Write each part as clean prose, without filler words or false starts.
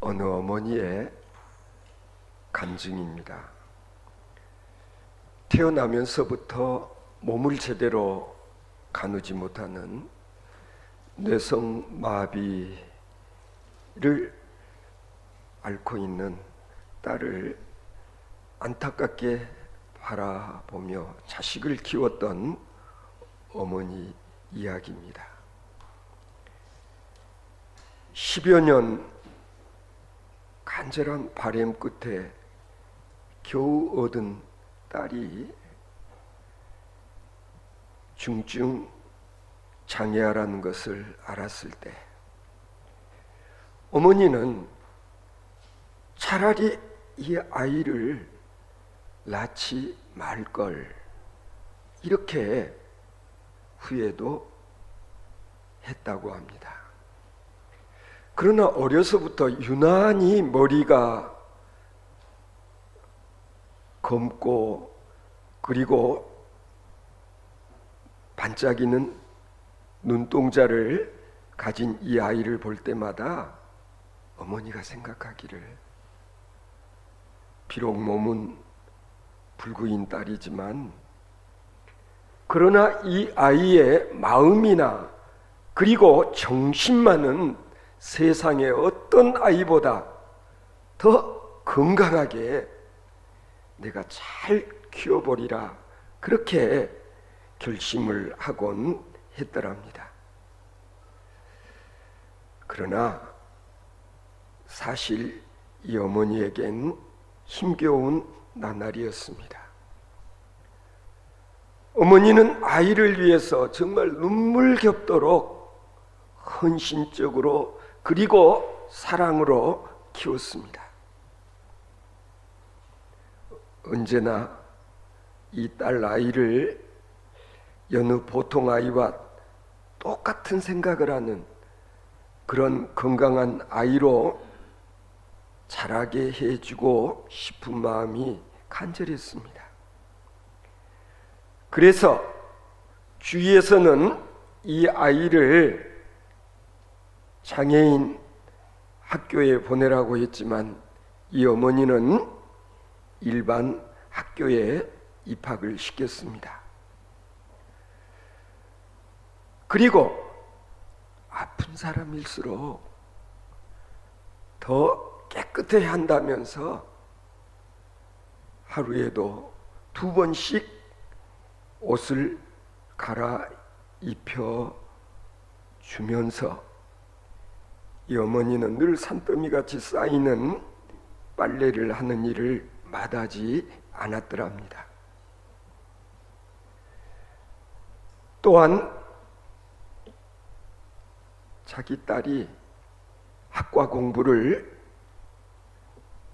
어느 어머니의 간증입니다. 태어나면서부터 몸을 제대로 가누지 못하는 뇌성마비를 앓고 있는 딸을 안타깝게 바라보며 자식을 키웠던 어머니 이야기입니다. 10여 년 간절한 바람 끝에 겨우 얻은 딸이 중증 장애아라는 것을 알았을 때 어머니는 차라리 이 아이를 낳지 말걸 이렇게 후회도 했다고 합니다. 그러나 어려서부터 유난히 머리가 검고 그리고 반짝이는 눈동자를 가진 이 아이를 볼 때마다 어머니가 생각하기를 비록 몸은 불구인 딸이지만 그러나 이 아이의 마음이나 그리고 정신만은 세상의 어떤 아이보다 더 건강하게 내가 잘 키워보리라 그렇게 결심을 하곤 했더랍니다. 그러나 사실 이 어머니에겐 힘겨운 나날이었습니다. 어머니는 아이를 위해서 정말 눈물겹도록 헌신적으로 그리고 사랑으로 키웠습니다. 언제나 이 딸 아이를 여느 보통 아이와 똑같은 생각을 하는 그런 건강한 아이로 자라게 해주고 싶은 마음이 간절했습니다. 그래서 주위에서는 이 아이를 장애인 학교에 보내라고 했지만 이 어머니는 일반 학교에 입학을 시켰습니다. 그리고 아픈 사람일수록 더 깨끗해야 한다면서 하루에도 2번씩 옷을 갈아입혀 주면서 이 어머니는 늘 산더미같이 쌓이는 빨래를 하는 일을 마다하지 않았더랍니다. 또한 자기 딸이 학과 공부를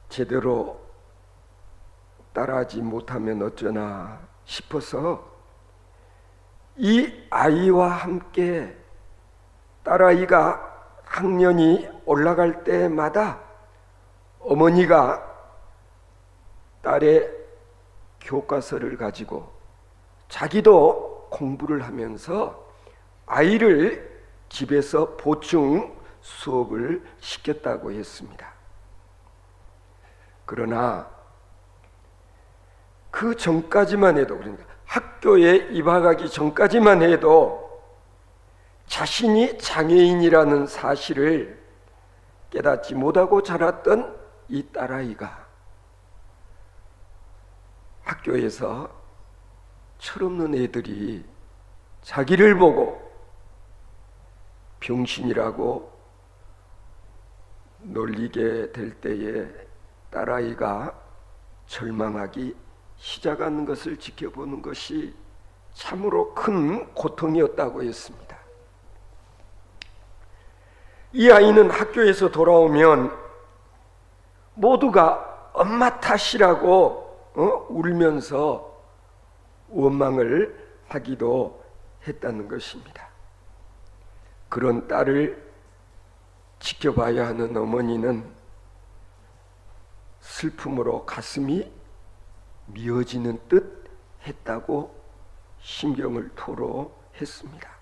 제대로 따라하지 못하면 어쩌나 싶어서 이 아이와 함께 딸아이가 학년이 올라갈 때마다 어머니가 딸의 교과서를 가지고 자기도 공부를 하면서 아이를 집에서 보충 수업을 시켰다고 했습니다. 그러나 그 전까지만 해도 그러니까 학교에 입학하기 전까지만 해도 자신이 장애인이라는 사실을 깨닫지 못하고 자랐던 이 딸아이가 학교에서 철없는 애들이 자기를 보고 병신이라고 놀리게 될 때에 딸아이가 절망하기 시작하는 것을 지켜보는 것이 참으로 큰 고통이었다고 했습니다. 이 아이는 학교에서 돌아오면 모두가 엄마 탓이라고 울면서 원망을 하기도 했다는 것입니다. 그런 딸을 지켜봐야 하는 어머니는 슬픔으로 가슴이 미어지는 듯 했다고 심경을 토로했습니다.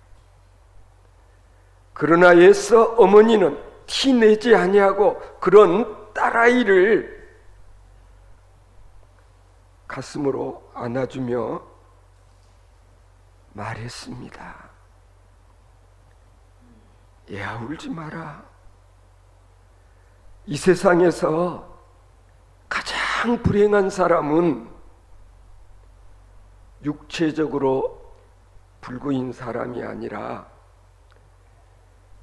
그러나 애써 어머니는 티내지 아니하고 그런 딸아이를 가슴으로 안아주며 말했습니다. 야, 울지 마라. 이 세상에서 가장 불행한 사람은 육체적으로 불구인 사람이 아니라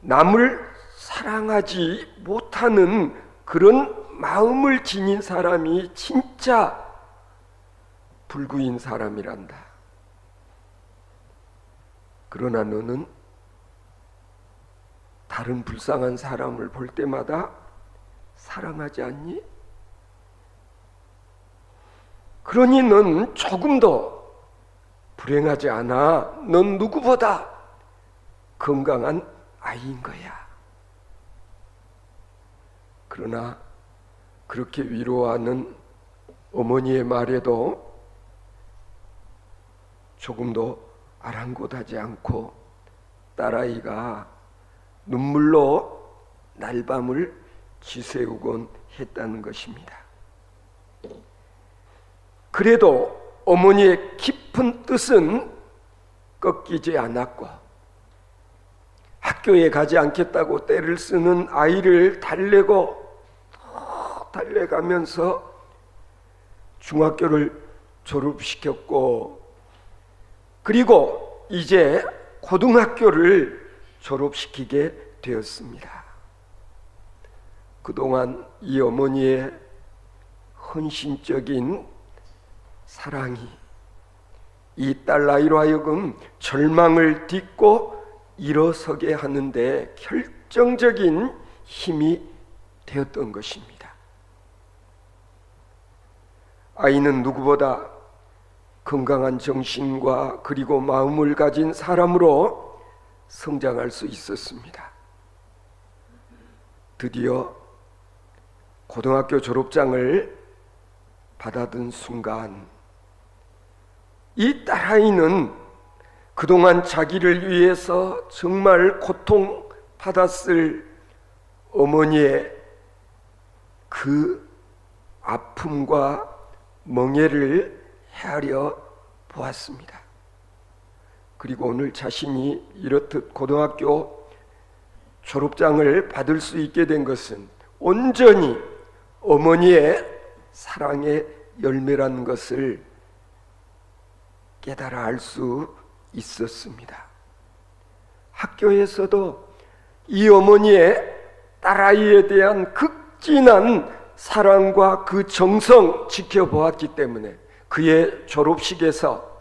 남을 사랑하지 못하는 그런 마음을 지닌 사람이 진짜 불구인 사람이란다. 그러나 너는 다른 불쌍한 사람을 볼 때마다 사랑하지 않니? 그러니 넌 조금도 불행하지 않아. 넌 누구보다 건강한 아이인 거야. 그러나 그렇게 위로하는 어머니의 말에도 조금도 아랑곳하지 않고 딸아이가 눈물로 날밤을 지새우곤 했다는 것입니다. 그래도 어머니의 깊은 뜻은 꺾이지 않았고 학교에 가지 않겠다고 떼를 쓰는 아이를 달래가면서 중학교를 졸업시켰고 그리고 이제 고등학교를 졸업시키게 되었습니다. 그동안 이 어머니의 헌신적인 사랑이 이 딸아이로 하여금 절망을 딛고 일어서게 하는데 결정적인 힘이 되었던 것입니다. 아이는 누구보다 건강한 정신과 그리고 마음을 가진 사람으로 성장할 수 있었습니다. 드디어 고등학교 졸업장을 받아든 순간 이 딸아이는 그동안 자기를 위해서 정말 고통받았을 어머니의 그 아픔과 멍해를 헤아려 보았습니다. 그리고 오늘 자신이 이렇듯 고등학교 졸업장을 받을 수 있게 된 것은 온전히 어머니의 사랑의 열매라는 것을 깨달아 알 수 있었습니다. 학교에서도 이 어머니의 딸아이에 대한 극진한 사랑과 그 정성 지켜보았기 때문에 그의 졸업식에서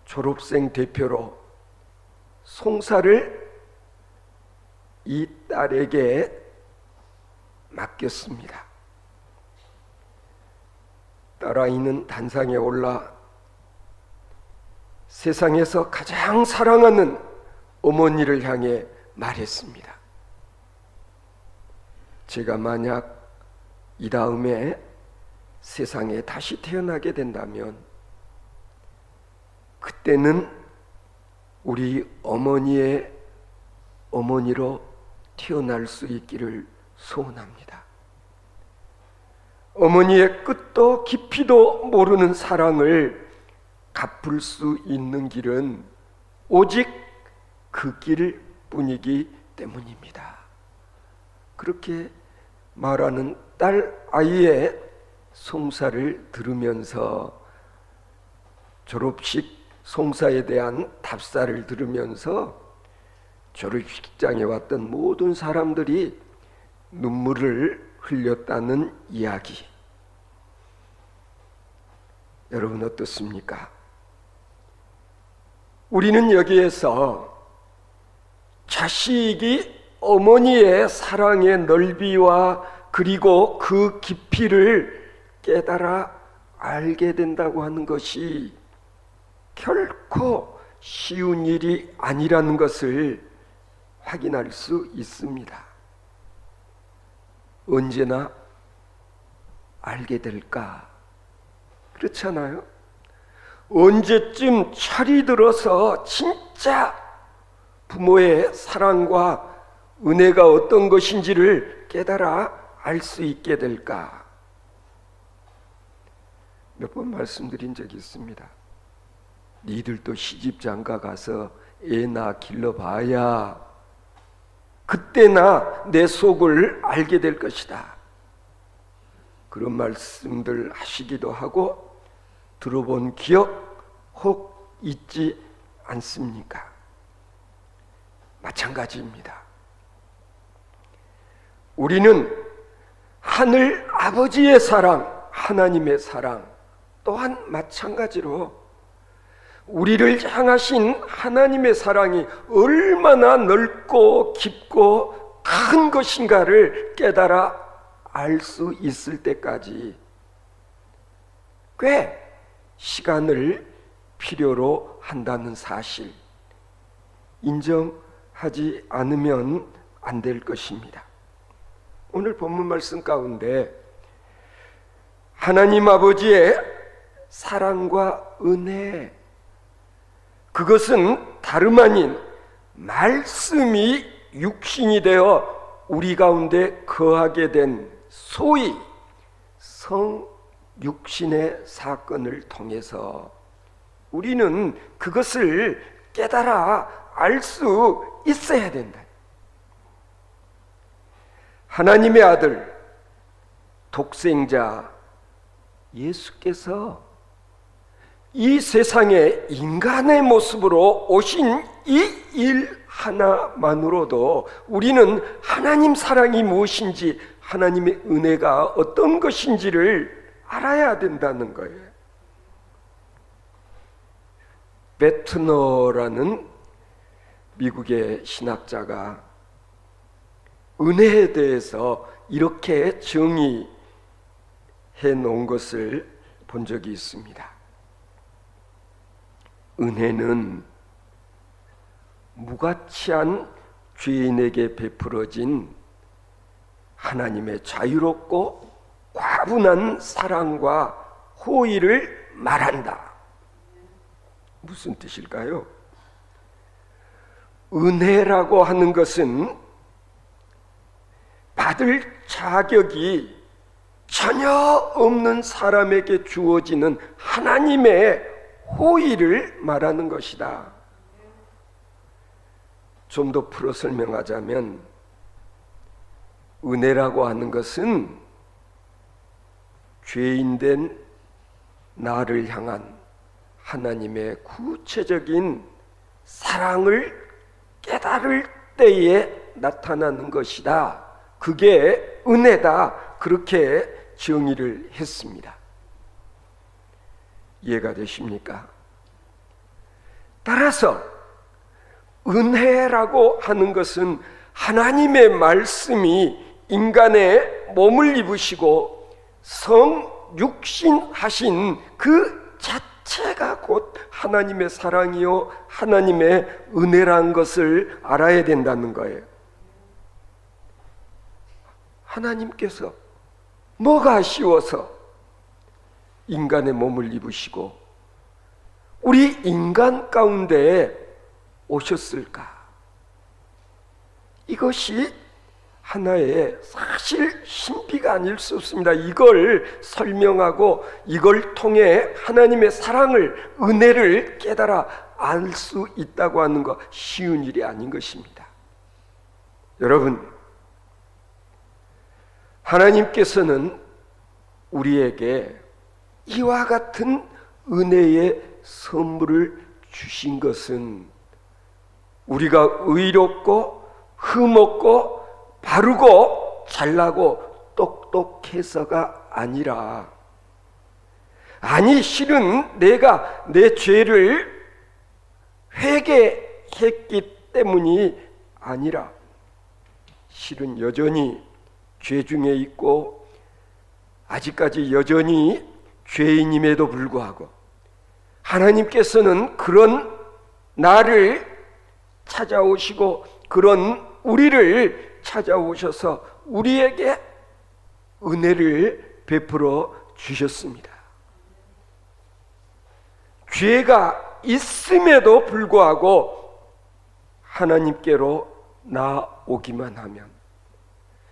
졸업생 대표로 송사를 이 딸에게 맡겼습니다. 딸아이는 단상에 올라 세상에서 가장 사랑하는 어머니를 향해 말했습니다. 제가 만약 이 다음에 세상에 다시 태어나게 된다면 그때는 우리 어머니의 어머니로 태어날 수 있기를 소원합니다. 어머니의 끝도 깊이도 모르는 사랑을 갚을 수 있는 길은 오직 그 길뿐이기 때문입니다. 그렇게 말하는 딸 아이의 송사를 들으면서 졸업식 송사에 대한 답사를 들으면서 졸업식장에 왔던 모든 사람들이 눈물을 흘렸다는 이야기. 여러분 어떻습니까? 우리는 여기에서 자식이 어머니의 사랑의 넓이와 그리고 그 깊이를 깨달아 알게 된다고 하는 것이 결코 쉬운 일이 아니라는 것을 확인할 수 있습니다. 언제나 알게 될까? 그렇잖아요? 언제쯤 철이 들어서 진짜 부모의 사랑과 은혜가 어떤 것인지를 깨달아 알 수 있게 될까? 몇 번 말씀드린 적이 있습니다. 니들도 시집장가 가서 애 낳아 길러봐야 그때나 내 속을 알게 될 것이다. 그런 말씀들 하시기도 하고 들어본 기억 혹 있지 않습니까? 마찬가지입니다. 우리는 하늘 아버지의 사랑, 하나님의 사랑 또한 마찬가지로 우리를 향하신 하나님의 사랑이 얼마나 넓고 깊고 큰 것인가를 깨달아 알 수 있을 때까지 꽤 시간을 필요로 한다는 사실 인정하지 않으면 안 될 것입니다. 오늘 본문 말씀 가운데 하나님 아버지의 사랑과 은혜, 그것은 다름 아닌 말씀이 육신이 되어 우리 가운데 거하게 된 소위 성육신의 사건을 통해서 우리는 그것을 깨달아 알 수 있어야 된다. 하나님의 아들 독생자 예수께서 이 세상에 인간의 모습으로 오신 이 일 하나만으로도 우리는 하나님 사랑이 무엇인지, 하나님의 은혜가 어떤 것인지를 알아야 된다는 거예요. 베트너라는 미국의 신학자가 은혜에 대해서 이렇게 정의해 놓은 것을 본 적이 있습니다. 은혜는 무가치한 죄인에게 베풀어진 하나님의 자유롭고 과분한 사랑과 호의를 말한다. 무슨 뜻일까요? 은혜라고 하는 것은 받을 자격이 전혀 없는 사람에게 주어지는 하나님의 호의를 말하는 것이다. 좀 더 풀어 설명하자면 은혜라고 하는 것은 죄인된 나를 향한 하나님의 구체적인 사랑을 깨달을 때에 나타나는 것이다. 그게 은혜다. 그렇게 정의를 했습니다. 이해가 되십니까? 따라서 은혜라고 하는 것은 하나님의 말씀이 인간의 몸을 입으시고 성육신하신 그 자체가 곧 하나님의 사랑이요 하나님의 은혜란 것을 알아야 된다는 거예요. 하나님께서 뭐가 아쉬워서 인간의 몸을 입으시고 우리 인간 가운데 오셨을까? 이것이 하나의 사실 신비가 아닐 수 없습니다. 이걸 설명하고 이걸 통해 하나님의 사랑을, 은혜를 깨달아 알 수 있다고 하는 것 쉬운 일이 아닌 것입니다. 여러분, 하나님께서는 우리에게 이와 같은 은혜의 선물을 주신 것은 우리가 의롭고 흠없고 바르고 잘나고 똑똑해서가 아니라, 아니 실은 내가 내 죄를 회개했기 때문이 아니라 실은 여전히 죄 중에 있고 아직까지 여전히 죄인임에도 불구하고 하나님께서는 그런 나를 찾아오시고 그런 우리를 찾아오셔서 우리에게 은혜를 베풀어 주셨습니다. 죄가 있음에도 불구하고 하나님께로 나오기만 하면,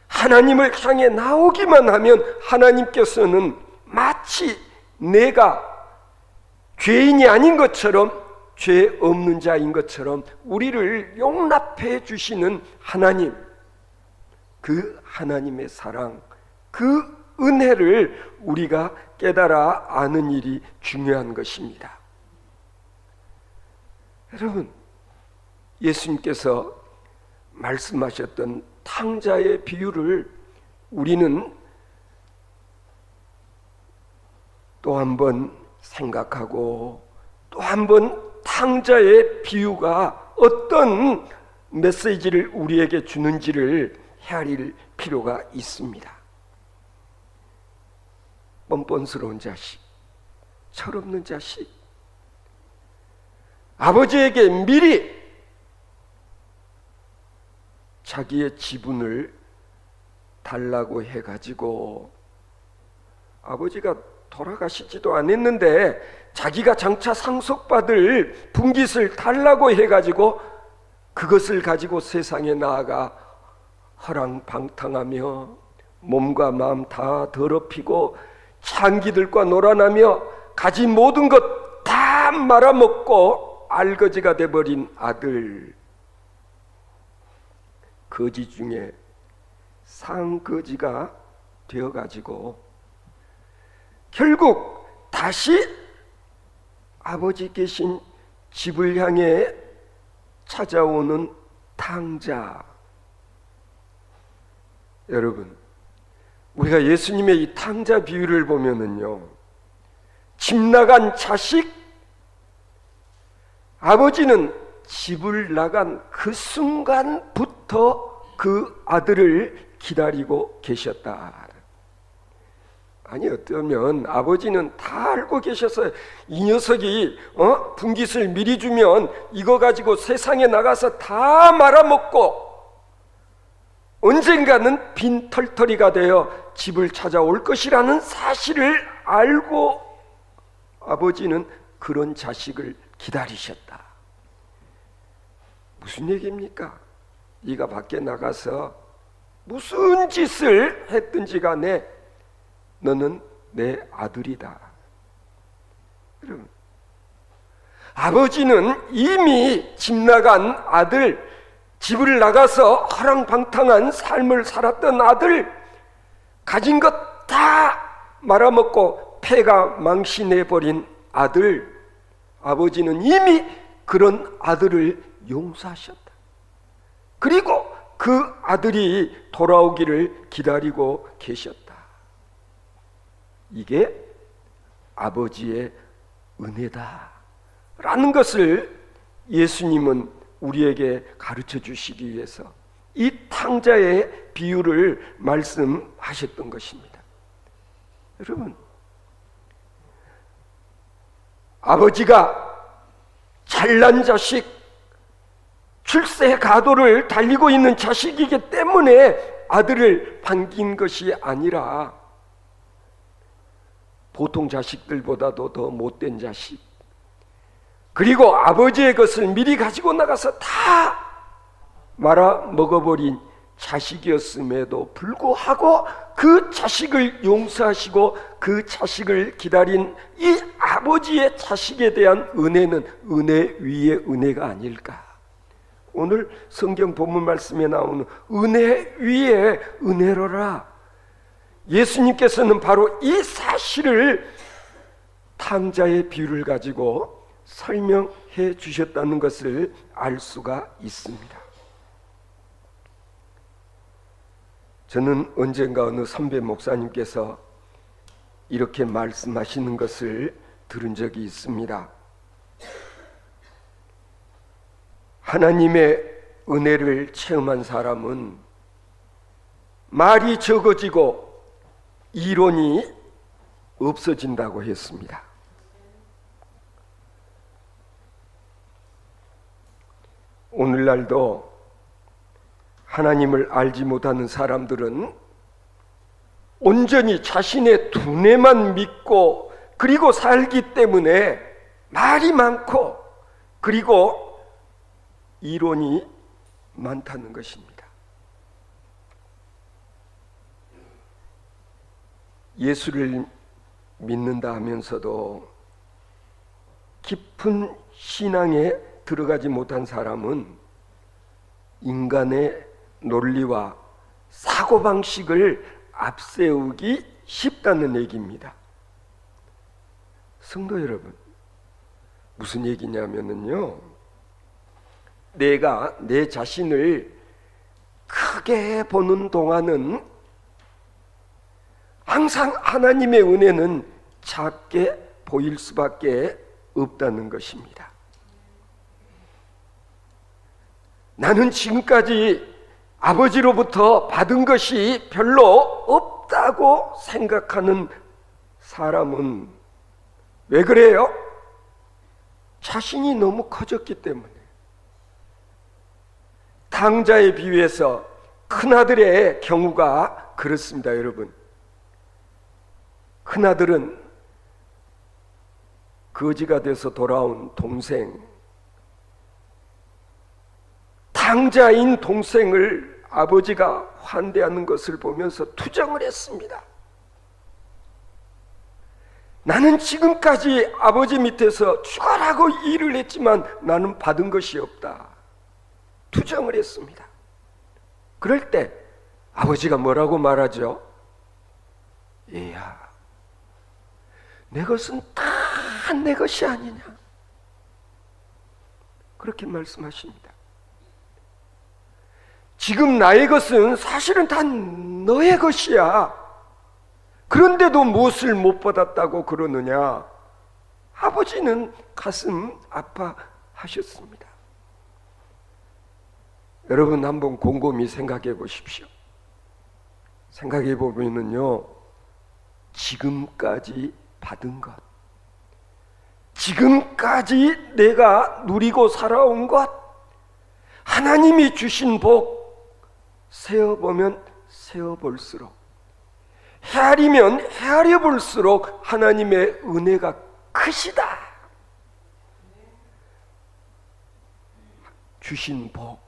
하나님을 향해 나오기만 하면 하나님께서는 마치 내가 죄인이 아닌 것처럼, 죄 없는 자인 것처럼 우리를 용납해 주시는 하나님, 그 하나님의 사랑, 그 은혜를 우리가 깨달아 아는 일이 중요한 것입니다. 여러분, 예수님께서 말씀하셨던 탕자의 비유를 우리는 또 한 번 생각하고, 또 한 번 탕자의 비유가 어떤 메시지를 우리에게 주는지를 헤아릴 필요가 있습니다. 뻔뻔스러운 자식, 철없는 자식, 아버지에게 미리 자기의 지분을 달라고 해가지고, 아버지가 돌아가시지도 않았는데 자기가 장차 상속받을 분깃을 달라고 해가지고 그것을 가지고 세상에 나아가 허랑방탕하며 몸과 마음 다 더럽히고 창기들과 놀아나며 가진 모든 것 다 말아먹고 알거지가 돼버린 아들, 거지 중에 상거지가 되어가지고 결국 다시 아버지 계신 집을 향해 찾아오는 탕자. 여러분, 우리가 예수님의 이 탕자 비유를 보면은요, 집 나간 자식, 아버지는 집을 나간 그 순간부터 그 아들을 기다리고 계셨다. 아니, 어쩌면 아버지는 다 알고 계셨어요. 이 녀석이 분깃을 미리 주면 이거 가지고 세상에 나가서 다 말아먹고 언젠가는 빈털터리가 되어 집을 찾아올 것이라는 사실을 알고 아버지는 그런 자식을 기다리셨다. 무슨 얘기입니까? 네가 밖에 나가서 무슨 짓을 했든지 간에 너는 내 아들이다. 여러분, 아버지는 이미 집 나간 아들, 집을 나가서 허랑방탕한 삶을 살았던 아들, 가진 것 다 말아먹고 폐가 망신해버린 아들, 아버지는 이미 그런 아들을 용서하셨다. 그리고 그 아들이 돌아오기를 기다리고 계셨다. 이게 아버지의 은혜다 라는 것을 예수님은 우리에게 가르쳐 주시기 위해서 이 탕자의 비유를 말씀하셨던 것입니다. 여러분, 아버지가 잘난 자식, 출세 가도를 달리고 있는 자식이기 때문에 아들을 반긴 것이 아니라 보통 자식들보다도 더 못된 자식, 그리고 아버지의 것을 미리 가지고 나가서 다 말아 먹어버린 자식이었음에도 불구하고 그 자식을 용서하시고 그 자식을 기다린 이 아버지의 자식에 대한 은혜는 은혜 위에 은혜가 아닐까. 오늘 성경 본문 말씀에 나오는 은혜 위에 은혜로라, 예수님께서는 바로 이 사실을 탕자의 비유를 가지고 설명해 주셨다는 것을 알 수가 있습니다. 저는 언젠가 어느 선배 목사님께서 이렇게 말씀하시는 것을 들은 적이 있습니다. 하나님의 은혜를 체험한 사람은 말이 적어지고 이론이 없어진다고 했습니다. 오늘날도 하나님을 알지 못하는 사람들은 온전히 자신의 두뇌만 믿고 그리고 살기 때문에 말이 많고 그리고 이론이 많다는 것입니다. 예수를 믿는다 하면서도 깊은 신앙에 들어가지 못한 사람은 인간의 논리와 사고방식을 앞세우기 쉽다는 얘기입니다. 성도 여러분, 무슨 얘기냐면요, 내가 내 자신을 크게 보는 동안은 항상 하나님의 은혜는 작게 보일 수밖에 없다는 것입니다. 나는 지금까지 아버지로부터 받은 것이 별로 없다고 생각하는 사람은 왜 그래요? 자신이 너무 커졌기 때문에. 탕자에 비유해서 큰아들의 경우가 그렇습니다, 여러분. 큰아들은 거지가 돼서 돌아온 동생, 탕자인 동생을 아버지가 환대하는 것을 보면서 투정을 했습니다. 나는 지금까지 아버지 밑에서 죽어라고 일을 했지만 나는 받은 것이 없다. 투정을 했습니다. 그럴 때 아버지가 뭐라고 말하죠? 얘야, 내 것은 다 내 것이 아니냐, 그렇게 말씀하십니다. 지금 나의 것은 사실은 다 너의 것이야. 그런데도 무엇을 못 받았다고 그러느냐? 아버지는 가슴 아파하셨습니다. 여러분, 한번 곰곰이 생각해 보십시오. 생각해 보면요, 지금까지 받은 것, 지금까지 내가 누리고 살아온 것, 하나님이 주신 복, 세어보면 세어볼수록, 헤아리면 헤아려볼수록 하나님의 은혜가 크시다. 주신 복,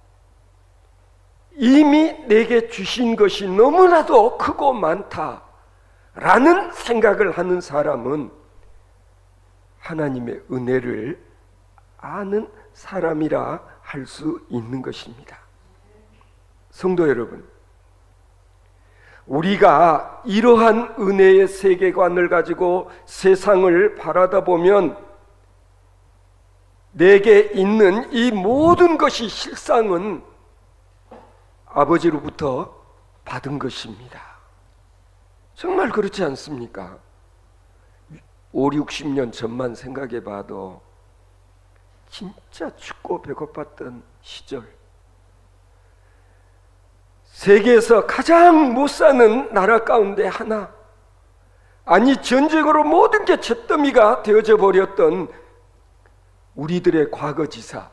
이미 내게 주신 것이 너무나도 크고 많다라는 생각을 하는 사람은 하나님의 은혜를 아는 사람이라 할 수 있는 것입니다. 성도 여러분, 우리가 이러한 은혜의 세계관을 가지고 세상을 바라다 보면 내게 있는 이 모든 것이 실상은 아버지로부터 받은 것입니다. 정말 그렇지 않습니까? 5, 60년 전만 생각해 봐도 진짜 춥고 배고팠던 시절, 세계에서 가장 못 사는 나라 가운데 하나, 아니 전쟁으로 모든 게 잿더미가 되어져 버렸던 우리들의 과거지사.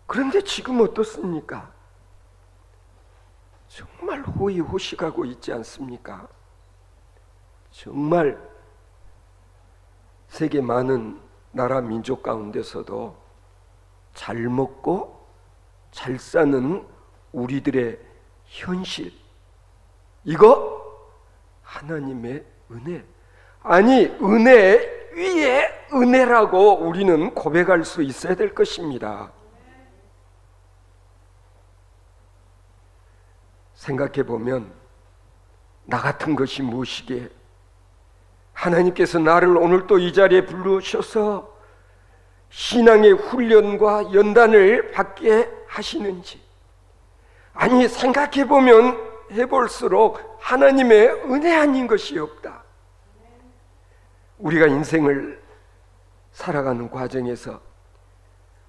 그런데 지금 어떻습니까? 정말 호의호식하고 있지 않습니까? 정말 세계 많은 나라 민족 가운데서도 잘 먹고 잘 사는 우리들의 현실, 이거 하나님의 은혜, 아니 은혜 위에 은혜라고 우리는 고백할 수 있어야 될 것입니다. 생각해 보면 나 같은 것이 무엇이기에 하나님께서 나를 오늘 또 이 자리에 부르셔서 신앙의 훈련과 연단을 받게 하시는지, 아니 생각해 보면 해볼수록 하나님의 은혜 아닌 것이 없다. 우리가 인생을 살아가는 과정에서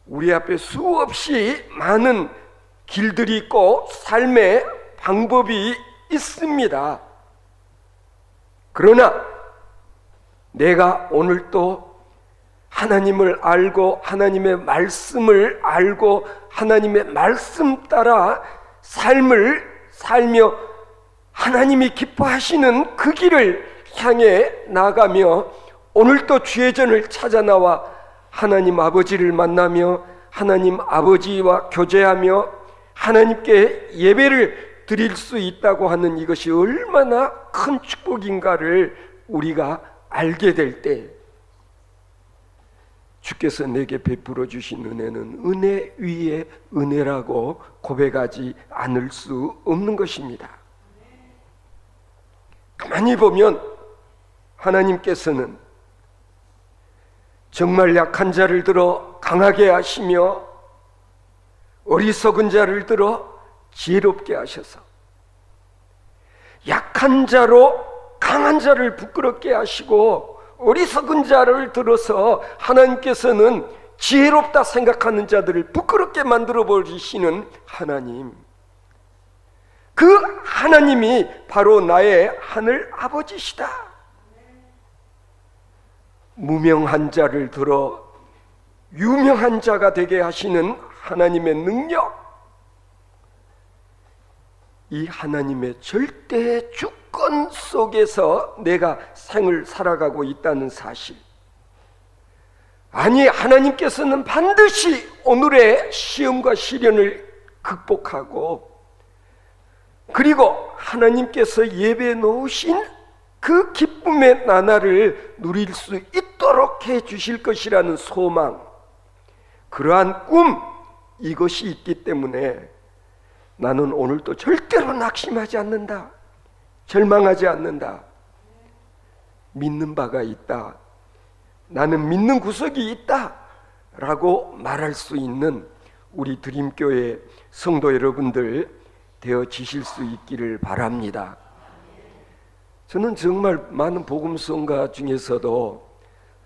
우리 앞에 수없이 많은 길들이 있고 삶의 방법이 있습니다. 그러나 내가 오늘 또 하나님을 알고 하나님의 말씀을 알고 하나님의 말씀 따라 삶을 살며 하나님이 기뻐하시는 그 길을 향해 나가며 오늘 또 주의 전을 찾아 나와 하나님 아버지를 만나며 하나님 아버지와 교제하며 하나님께 예배를 드릴 수 있다고 하는 이것이 얼마나 큰 축복인가를 우리가 알게 될 때, 주께서 내게 베풀어 주신 은혜는 은혜 위에 은혜라고 고백하지 않을 수 없는 것입니다. 가만히 보면 하나님께서는 정말 약한 자를 들어 강하게 하시며 어리석은 자를 들어 지혜롭게 하셔서 약한 자로 강한 자를 부끄럽게 하시고 어리석은 자를 들어서 하나님께서는 지혜롭다 생각하는 자들을 부끄럽게 만들어 버리시는 하나님, 그 하나님이 바로 나의 하늘 아버지시다. 무명한 자를 들어 유명한 자가 되게 하시는 하나님의 능력, 이 하나님의 절대 주권 속에서 내가 생을 살아가고 있다는 사실, 아니 하나님께서는 반드시 오늘의 시험과 시련을 극복하고, 그리고 하나님께서 예배해 놓으신 그 기쁨의 나날을 누릴 수 있도록 해 주실 것이라는 소망, 그러한 꿈, 이것이 있기 때문에 나는 오늘도 절대로 낙심하지 않는다, 절망하지 않는다, 믿는 바가 있다, 나는 믿는 구석이 있다 라고 말할 수 있는 우리 드림교회 성도 여러분들 되어지실 수 있기를 바랍니다. 저는 정말 많은 복음성가 중에서도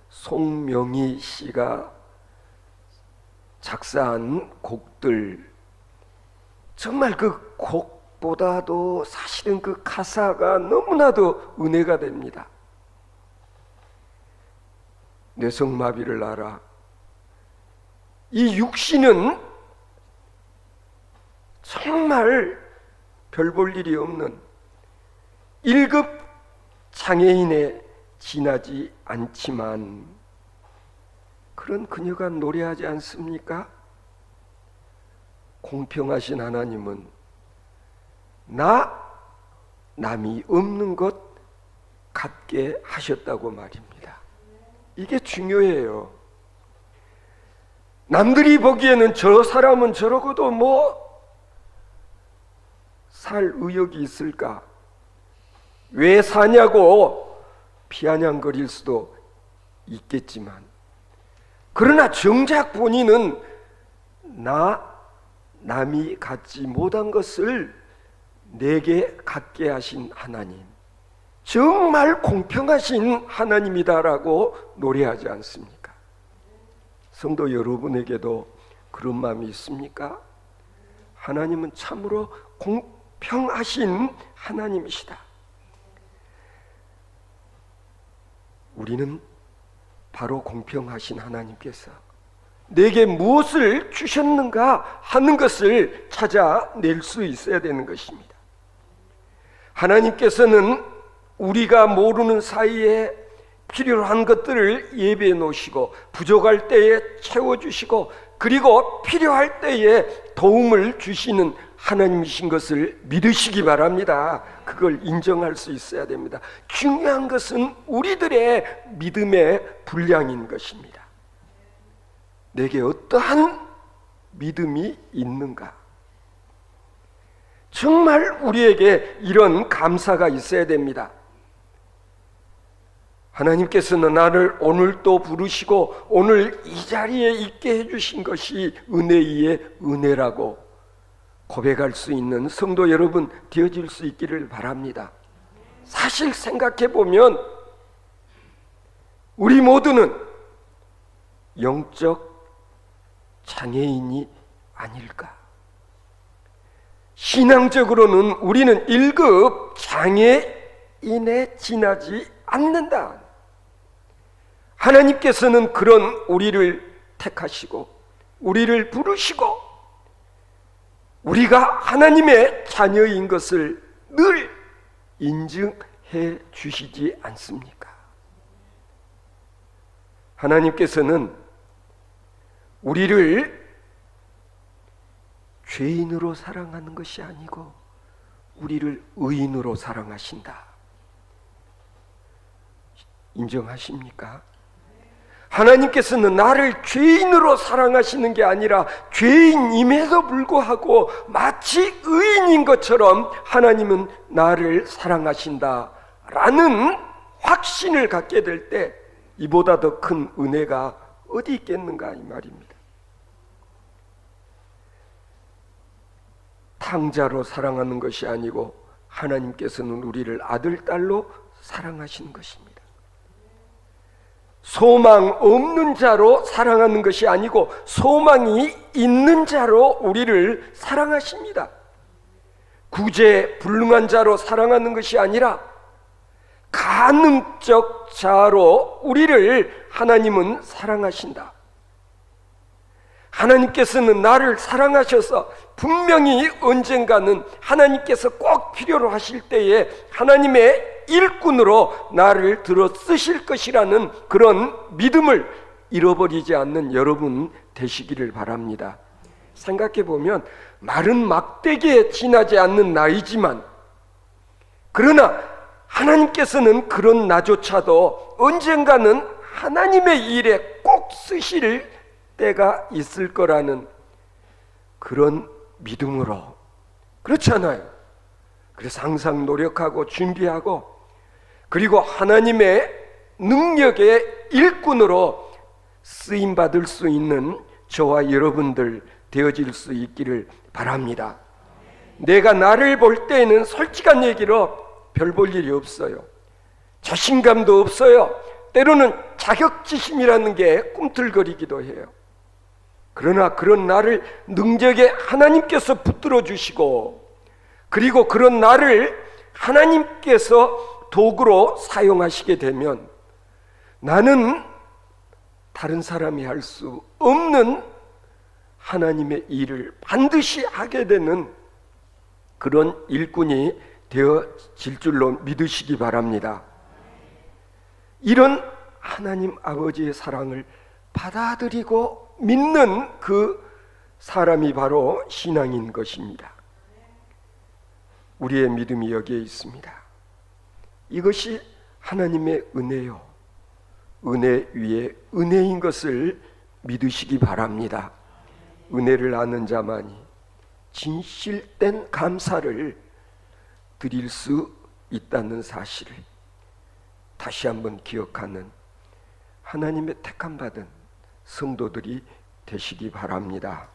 송명희 씨가 작사한 곡들, 정말 그 곡보다도 사실은 그 가사가 너무나도 은혜가 됩니다. 뇌성마비를 알아. 이 육신은 정말 별 볼 일이 없는 1급 장애인에 지나지 않지만 그런 그녀가 노래하지 않습니까? 공평하신 하나님은 남이 없는 것 같게 하셨다고 말입니다. 이게 중요해요. 남들이 보기에는 저 사람은 저러고도 뭐 살 의욕이 있을까? 왜 사냐고 비아냥거릴 수도 있겠지만, 그러나 정작 본인은 남이 갖지 못한 것을 내게 갖게 하신 하나님, 정말 공평하신 하나님이다라고 노래하지 않습니까? 성도 여러분에게도 그런 마음이 있습니까? 하나님은 참으로 공평하신 하나님이시다. 우리는 바로 공평하신 하나님께서 내게 무엇을 주셨는가 하는 것을 찾아낼 수 있어야 되는 것입니다. 하나님께서는 우리가 모르는 사이에 필요한 것들을 예비해 놓으시고, 부족할 때에 채워주시고, 그리고 필요할 때에 도움을 주시는 하나님이신 것을 믿으시기 바랍니다. 그걸 인정할 수 있어야 됩니다. 중요한 것은 우리들의 믿음의 분량인 것입니다. 내게 어떠한 믿음이 있는가? 정말 우리에게 이런 감사가 있어야 됩니다. 하나님께서는 나를 오늘 또 부르시고 오늘 이 자리에 있게 해주신 것이 은혜 위에 은혜라고 고백할 수 있는 성도 여러분 되어질 수 있기를 바랍니다. 사실 생각해 보면 우리 모두는 영적 장애인이 아닐까? 신앙적으로는 우리는 1급 장애인에 지나지 않는다. 하나님께서는 그런 우리를 택하시고 우리를 부르시고 우리가 하나님의 자녀인 것을 늘 인증해 주시지 않습니까? 하나님께서는 우리를 죄인으로 사랑하는 것이 아니고 우리를 의인으로 사랑하신다. 인정하십니까? 하나님께서는 나를 죄인으로 사랑하시는 게 아니라 죄인임에도 불구하고 마치 의인인 것처럼 하나님은 나를 사랑하신다라는 확신을 갖게 될 때 이보다 더 큰 은혜가 어디 있겠는가 이 말입니다. 탕자로 사랑하는 것이 아니고 하나님께서는 우리를 아들, 딸로 사랑하시는 것입니다. 소망 없는 자로 사랑하는 것이 아니고 소망이 있는 자로 우리를 사랑하십니다. 구제 불능한 자로 사랑하는 것이 아니라 가능적 자로 우리를 하나님은 사랑하신다. 하나님께서는 나를 사랑하셔서 분명히 언젠가는 하나님께서 꼭 필요로 하실 때에 하나님의 일꾼으로 나를 들어 쓰실 것이라는 그런 믿음을 잃어버리지 않는 여러분 되시기를 바랍니다. 생각해 보면 마른 막대기에 지나지 않는 나이지만 그러나 하나님께서는 그런 나조차도 언젠가는 하나님의 일에 꼭 쓰실 때가 있을 거라는 그런 믿음으로, 그렇잖아요. 그래서 항상 노력하고 준비하고 그리고 하나님의 능력의 일꾼으로 쓰임받을 수 있는 저와 여러분들 되어질 수 있기를 바랍니다. 내가 나를 볼 때에는 솔직한 얘기로 별 볼 일이 없어요. 자신감도 없어요. 때로는 자격지심이라는 게 꿈틀거리기도 해요. 그러나 그런 나를 능력에 하나님께서 붙들어 주시고 그리고 그런 나를 하나님께서 도구로 사용하시게 되면 나는 다른 사람이 할 수 없는 하나님의 일을 반드시 하게 되는 그런 일꾼이 되어질 줄로 믿으시기 바랍니다. 이런 하나님 아버지의 사랑을 받아들이고 믿는 그 사람이 바로 신앙인 것입니다. 우리의 믿음이 여기에 있습니다. 이것이 하나님의 은혜요, 은혜 위에 은혜인 것을 믿으시기 바랍니다. 은혜를 아는 자만이 진실된 감사를 드릴 수 있다는 사실을 다시 한번 기억하는 하나님의 택함받은 성도들이 되시기 바랍니다.